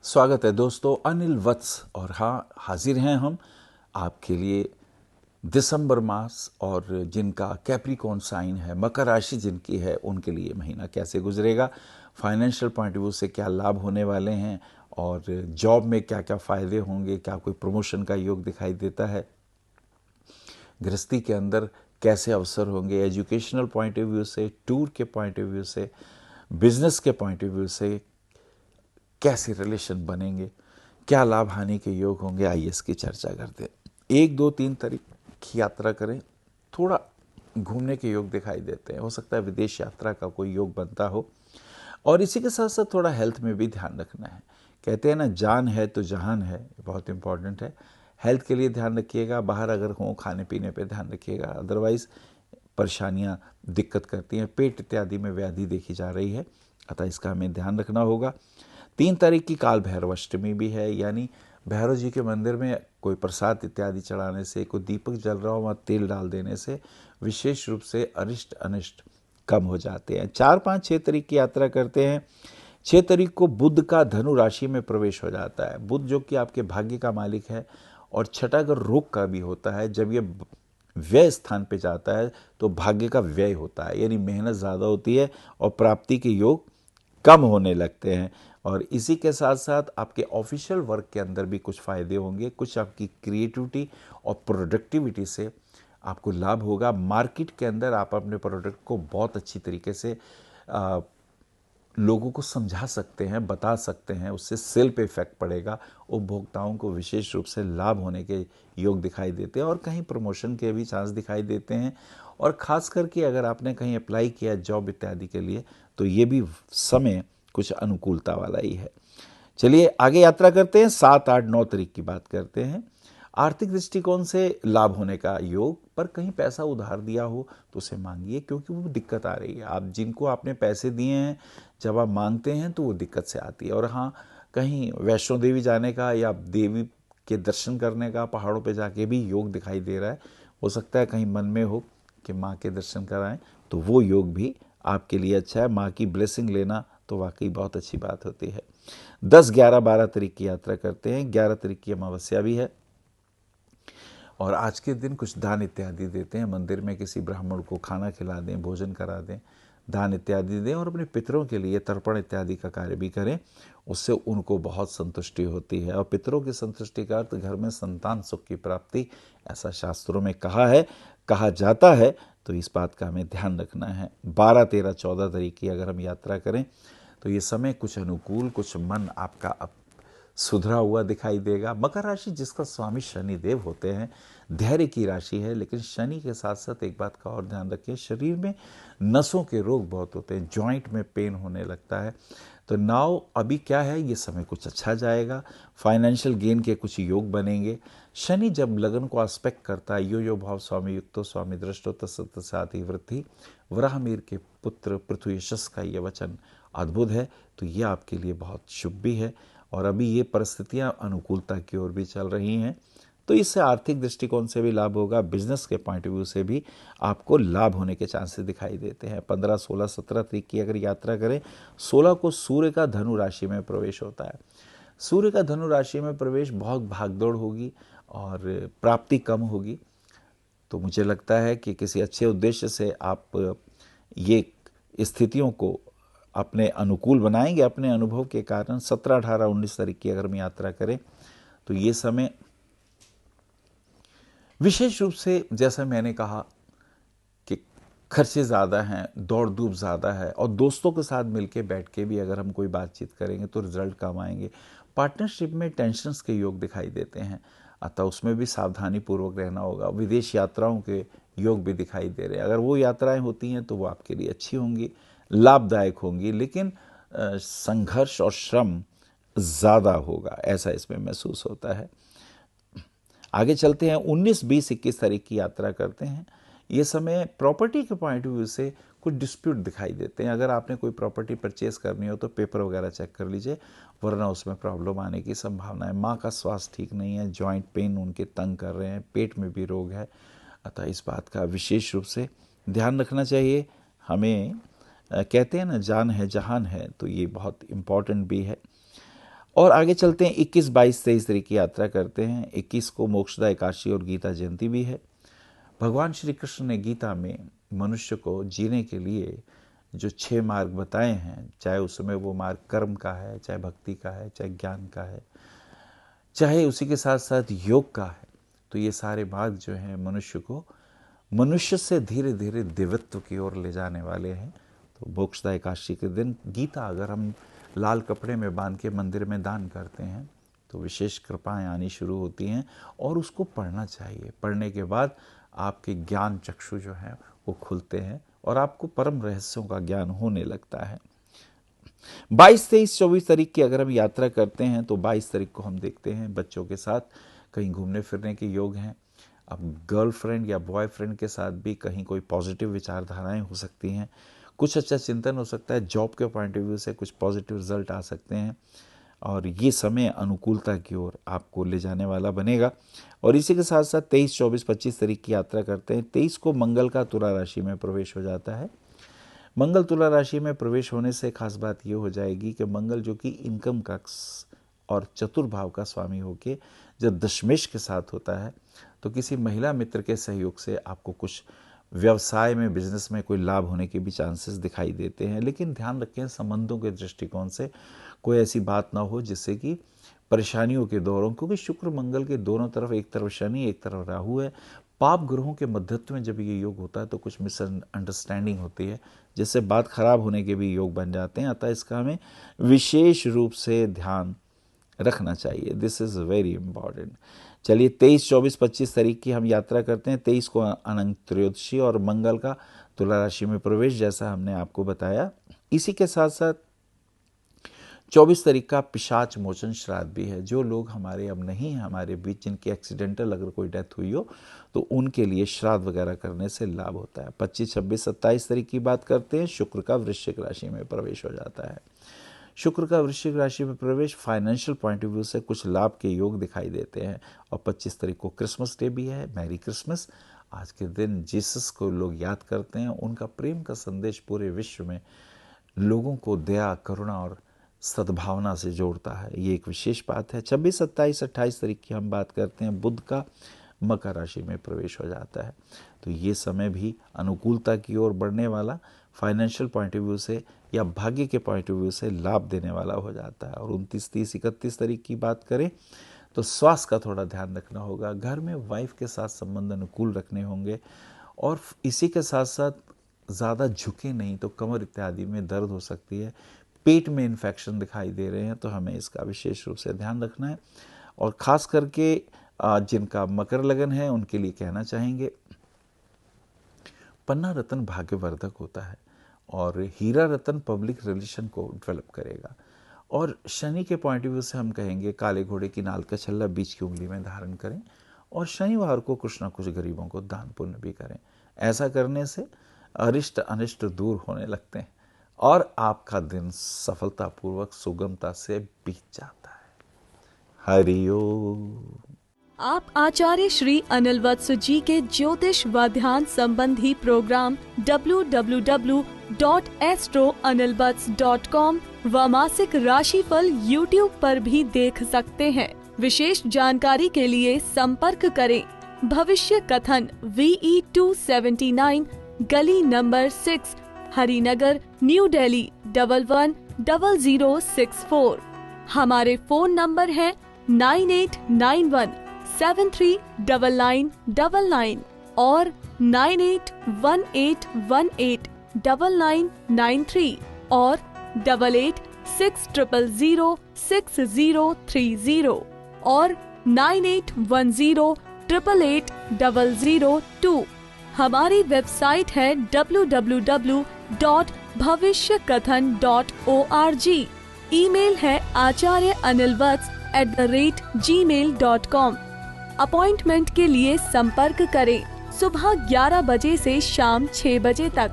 स्वागत है दोस्तों, अनिल वत्स और हाँ हाजिर हैं हम आपके लिए दिसंबर मास और जिनका कैप्रिकॉर्न साइन है, मकर राशि जिनकी है, उनके लिए महीना कैसे गुजरेगा, फाइनेंशियल पॉइंट ऑफ व्यू से क्या लाभ होने वाले हैं और जॉब में क्या क्या फ़ायदे होंगे, क्या कोई प्रमोशन का योग दिखाई देता है, गृहस्थी के अंदर कैसे अवसर होंगे, एजुकेशनल पॉइंट ऑफ व्यू से, टूर के पॉइंट ऑफ व्यू से, बिजनेस के पॉइंट ऑफ व्यू से कैसे रिलेशन बनेंगे, क्या लाभ हानि के योग होंगे, आइए इसकी चर्चा करते हैं। 1 2 3 तारीख की यात्रा करें, थोड़ा घूमने के योग दिखाई देते हैं, हो सकता है विदेश यात्रा का कोई योग बनता हो। और इसी के साथ साथ थोड़ा हेल्थ में भी ध्यान रखना है। कहते हैं ना, जान है तो जहान है, बहुत इंपॉर्टेंट है। हेल्थ के लिए ध्यान रखिएगा, बाहर अगर हो खाने पीने पे ध्यान रखिएगा, अदरवाइज परेशानियां दिक्कत करती हैं। पेट इत्यादि में व्याधि देखी जा रही है, अतः इसका हमें ध्यान रखना होगा। 3 तारीख की काल भैरव अष्टमी भी है, यानी भैरव जी के मंदिर में कोई प्रसाद इत्यादि चढ़ाने से, कोई दीपक जल रहा हो वहाँ तेल डाल देने से विशेष रूप से अरिष्ट अनिष्ट कम हो जाते हैं। 4 5 6 तारीख की यात्रा करते हैं। 6 तारीख को बुध का धनु राशि में प्रवेश हो जाता है। बुध जो कि आपके भाग्य का मालिक है और छठा घर रोग का भी होता है। जब ये व्यय स्थान पे जाता है तो भाग्य का व्यय होता है, यानी मेहनत ज़्यादा होती है और प्राप्ति के योग कम होने लगते हैं। और इसी के साथ साथ आपके ऑफिशियल वर्क के अंदर भी कुछ फ़ायदे होंगे, कुछ आपकी क्रिएटिविटी और प्रोडक्टिविटी से आपको लाभ होगा। मार्केट के अंदर आप अपने प्रोडक्ट को बहुत अच्छी तरीके से लोगों को समझा सकते हैं, बता सकते हैं, उससे सेल पे इफेक्ट पड़ेगा। उपभोक्ताओं को विशेष रूप से लाभ होने के योग दिखाई देते हैं और कहीं प्रमोशन के भी चांस दिखाई देते हैं। और ख़ास करके अगर आपने कहीं अप्लाई किया जॉब इत्यादि के लिए तो ये भी समय कुछ अनुकूलता वाला ही है। चलिए आगे यात्रा करते हैं। 7 8 9 तारीख की बात करते हैं। आर्थिक दृष्टिकोण से लाभ होने का योग, पर कहीं पैसा उधार दिया हो तो उसे मांगिए, क्योंकि वो दिक्कत आ रही है। आप जिनको आपने पैसे दिए हैं, जब आप मांगते हैं तो वो दिक्कत से आती है। और हाँ, कहीं वैष्णो देवी जाने का या देवी के दर्शन करने का पहाड़ों पे जाके भी योग दिखाई दे रहा है। हो सकता है कहीं मन में हो कि माँ के दर्शन कराएं, तो वो योग भी आपके लिए अच्छा है। माँ की ब्लेसिंग लेना तो वाकई बहुत अच्छी बात होती है। 10 11 12 तारीख की यात्रा करते हैं। 11 तारीख की अमावस्या भी है और आज के दिन कुछ दान इत्यादि देते हैं। मंदिर में किसी ब्राह्मण को खाना खिला दें, भोजन करा दें, दान इत्यादि दें और अपने पितरों के लिए तर्पण इत्यादि का कार्य भी करें। उससे उनको बहुत संतुष्टि होती है और पितरों की संतुष्टि का अर्थ घर में संतान सुख की प्राप्ति, ऐसा शास्त्रों में कहा जाता है। तो इस बात का हमें ध्यान रखना है। 12 13 14 तारीख की अगर हम यात्रा करें तो ये समय कुछ अनुकूल, कुछ मन आपका सुधरा हुआ दिखाई देगा। मकर राशि जिसका स्वामी शनि देव होते हैं, धैर्य की राशि है, लेकिन शनि के साथ साथ एक बात का और ध्यान रखें, शरीर में नसों के रोग बहुत होते हैं, जॉइंट में पेन होने लगता है। तो नाउ अभी क्या है, ये समय कुछ अच्छा जाएगा। फाइनेंशियल गेन के कुछ योग बनेंगे। शनि जब लगन को एस्पेक्ट करता है, यो यो भाव स्वामी युक्तो स्वामी दृष्टो तत्सत साथी वृद्धि, वराहमीर के पुत्र पृथ्वी यशस का ये वचन अद्भुत है। तो ये आपके लिए बहुत शुभ भी है और अभी ये परिस्थितियां अनुकूलता की ओर भी चल रही हैं, तो इससे आर्थिक दृष्टिकोण से भी लाभ होगा। बिजनेस के पॉइंट ऑफ व्यू से भी आपको लाभ होने के चांसेस दिखाई देते हैं। 15 16 17 तारीख की अगर यात्रा करें, 16 को सूर्य का धनु राशि में प्रवेश होता है। सूर्य का धनु राशि में प्रवेश बहुत भागदौड़ होगी और प्राप्ति कम होगी। तो मुझे लगता है कि किसी अच्छे उद्देश्य से आप ये स्थितियों को अपने अनुकूल बनाएंगे अपने अनुभव के कारण। 17 18 19 तारीख की अगर हम यात्रा करें तो ये समय विशेष रूप से, जैसा मैंने कहा कि खर्चे ज़्यादा हैं, दौड़ धूप ज़्यादा है और दोस्तों के साथ मिलके बैठ के भी अगर हम कोई बातचीत करेंगे तो रिजल्ट कम आएंगे। पार्टनरशिप में टेंशन्स के योग दिखाई देते हैं, अतः उसमें भी सावधानी पूर्वक रहना होगा। विदेश यात्राओं के योग भी दिखाई दे रहे हैं। अगर वो यात्राएं होती हैं तो वो आपके लिए अच्छी होंगी, लाभदायक होंगी, लेकिन संघर्ष और श्रम ज़्यादा होगा, ऐसा इसमें महसूस होता है। आगे चलते हैं। 19 20 21 तारीख की यात्रा करते हैं। ये समय प्रॉपर्टी के पॉइंट ऑफ व्यू से कुछ डिस्प्यूट दिखाई देते हैं। अगर आपने कोई प्रॉपर्टी परचेज करनी हो तो पेपर वगैरह चेक कर लीजिए, वरना उसमें प्रॉब्लम आने की संभावना है। माँ का स्वास्थ्य ठीक नहीं है, जॉइंट पेन उनके तंग कर रहे हैं, पेट में भी रोग है, अतः इस बात का विशेष रूप से ध्यान रखना चाहिए हमें। कहते हैं ना, जान है जहान है, तो ये बहुत इम्पॉर्टेंट भी है। और आगे चलते हैं, 21, 22, 23 तारीख की यात्रा करते हैं। 21 को मोक्षदा एकादशी और गीता जयंती भी है। भगवान श्री कृष्ण ने गीता में मनुष्य को जीने के लिए जो 6 मार्ग बताए हैं, चाहे उसमें वो मार्ग कर्म का है, चाहे भक्ति का है, चाहे ज्ञान का है, चाहे उसी के साथ साथ योग का है, तो ये सारे मार्ग जो हैं मनुष्य को मनुष्य से धीरे धीरे दिव्यत्व की ओर ले जाने वाले हैं। तो मोक्षदा एकादशी के दिन गीता अगर हम लाल कपड़े में बांध के मंदिर में दान करते हैं तो विशेष कृपाएं आनी शुरू होती हैं और उसको पढ़ना चाहिए। पढ़ने के बाद आपके ज्ञान चक्षु जो हैं वो खुलते हैं और आपको परम रहस्यों का ज्ञान होने लगता है। 22, 23, 24 तारीख की अगर हम यात्रा करते हैं तो 22 तारीख को हम देखते हैं बच्चों के साथ कहीं घूमने फिरने के योग हैं। अब गर्लफ्रेंड या बॉयफ्रेंड के साथ भी कहीं कोई पॉजिटिव विचारधाराएं हो सकती हैं, कुछ अच्छा चिंतन हो सकता है, जॉब के पॉइंट ऑफ व्यू से कुछ पॉजिटिव रिजल्ट आ सकते हैं और ये समय अनुकूलता की ओर आपको ले जाने वाला बनेगा। और इसी के साथ साथ 23, 24, 25 तारीख की यात्रा करते हैं। 23 को मंगल का तुला राशि में प्रवेश हो जाता है। मंगल तुला राशि में प्रवेश होने से खास बात ये हो जाएगी कि मंगल जो कि इनकम का और चतुर्भाव का स्वामी होके जब दशमेश के साथ होता है तो किसी महिला मित्र के सहयोग से आपको कुछ व्यवसाय में, बिजनेस में कोई लाभ होने के भी चांसेस दिखाई देते हैं। लेकिन ध्यान रखें संबंधों के दृष्टिकोण से कोई ऐसी बात ना हो जिससे कि परेशानियों के दौरों, क्योंकि शुक्र मंगल के दोनों तरफ, एक तरफ शनि एक तरफ राहु है, पाप ग्रहों के मध्यत्व में जब ये योग होता है तो कुछ मिसअंडरस्टैंडिंग होती है जिससे बात खराब होने के भी योग बन जाते हैं। अतः इसका हमें विशेष रूप से ध्यान रखना चाहिए। This is very important. चलिए 23, 24, 25 तारीख की हम यात्रा करते हैं। 23 को अनंत त्रयोदशी और मंगल का तुला राशि में प्रवेश, जैसा हमने आपको बताया। इसी के साथ साथ 24 तारीख का पिशाच मोचन श्राद्ध भी है। जो लोग हमारे अब नहीं हैं हमारे बीच, जिनकी एक्सीडेंटल अगर कोई डेथ हुई हो तो उनके लिए श्राद्ध वगैरह करने से लाभ होता है। 25, 26, 27 तारीख की बात करते हैं। शुक्र का वृश्चिक राशि में प्रवेश हो जाता है। शुक्र का वृश्चिक राशि में प्रवेश फाइनेंशियल पॉइंट ऑफ व्यू से कुछ लाभ के योग दिखाई देते हैं। और 25 तारीख को क्रिसमस डे भी है। Merry Christmas. आज के दिन जीसस को लोग याद करते हैं। उनका प्रेम का संदेश पूरे विश्व में लोगों को दया, करुणा और सद्भावना से जोड़ता है। ये एक विशेष बात है। 26, 27, 28 तारीख की हम बात करते हैं। बुध का मकर राशि में प्रवेश हो जाता है। तो ये समय भी अनुकूलता की ओर बढ़ने वाला, फाइनेंशियल पॉइंट ऑफ व्यू से या भाग्य के पॉइंट ऑफ व्यू से लाभ देने वाला हो जाता है। और 29, 30, 31 तारीख की बात करें तो स्वास्थ्य का थोड़ा ध्यान रखना होगा। घर में वाइफ के साथ संबंध अनुकूल रखने होंगे और इसी के साथ साथ ज़्यादा झुके नहीं तो कमर इत्यादि में दर्द हो सकती है। पेट में इन्फेक्शन दिखाई दे रहे हैं तो हमें इसका विशेष रूप से ध्यान रखना है। और ख़ास करके जिनका मकर लगन है उनके लिए कहना चाहेंगे, पन्ना रत्न भाग्यवर्धक होता है और हीरा रत्न पब्लिक रिलेशन को डेवलप करेगा। और शनि के पॉइंट ऑफ व्यू से हम कहेंगे काले घोड़े की नाल का छल्ला बीच की उंगली में धारण करें और शनिवार को कुछ ना कुछ गरीबों को दान पुण्य भी करें। ऐसा करने से अरिष्ट अनिष्ट दूर होने लगते हैं और आपका दिन सफलतापूर्वक सुगमता से बीत जाता है। हरिओम। आप आचार्य श्री अनिल वत्स जी के ज्योतिष व ध्यान संबंधी प्रोग्राम www.astroanilvats.com व मासिक राशिफल YouTube पर भी देख सकते हैं। विशेष जानकारी के लिए संपर्क करें भविष्य कथन VE 279 गली नंबर 6 हरिनगर न्यू दिल्ली 110064। हमारे फोन नंबर है 9891739999 और 9818189993 और 8860006030 और 9810880002। हमारी वेबसाइट है www.bhavishyakathan.org। ईमेल है acharyaanilvats@gmail.com। अपॉइंटमेंट के लिए संपर्क करें सुबह 11 बजे से शाम 6 बजे तक।